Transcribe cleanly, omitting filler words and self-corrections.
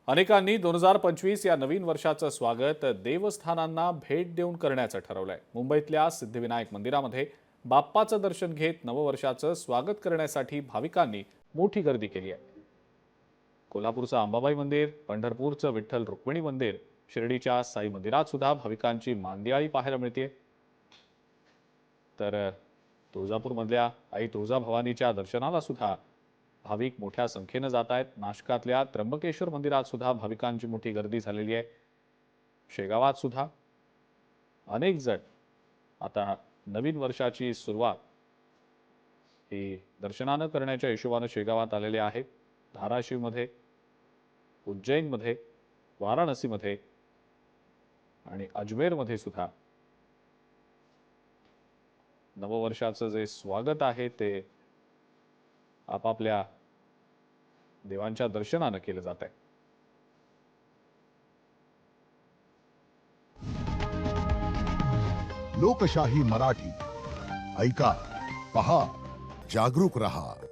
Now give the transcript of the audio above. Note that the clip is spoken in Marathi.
अनेकांनी 2025 या नवीन वर्षाचं स्वागत देवस्थानांना भेट देऊन करण्याचं ठरवलंय। मुंबईतल्या सिद्धिविनायक मंदिरामध्ये बाप्पाचं दर्शन घेत नववर्षाचं स्वागत करण्यासाठी भाविकांनी मोठी गर्दी केली आहे। कोल्हापूरचं अंबाबाई मंदिर, पंढरपूरचं विठ्ठल रुक्मिणी मंदिर, शिर्डीच्या साई मंदिरात सुद्धा भाविकांची मांदियाळी पाहायला मिळते। तर तुळजापूरमधल्या आई तुळजाभवानीच्या दर्शनाला सुद्धा भाविक मोठ्या संख्येने जात आहेत। नाशकातल्या त्र्यंबकेश्वर मंदिरात सुद्धा भाविकांची मोठी गर्दी झालेली आहे। शेगावात सुद्धा अनेक जण आता नवीन वर्षाची सुरुवात ही दर्शनानं करण्याच्या हिशोबाने शेगावात आलेले आहेत। धाराशिवमध्ये, उज्जैनमध्ये, वाराणसीमध्ये आणि अजमेरमध्ये सुद्धा नववर्षाचं जे स्वागत आहे ते आपापल्या देवांच्या दर्शनानं केलं जात आहे। लोकशाही मराठी ऐका, पहा, जागरूक रहा।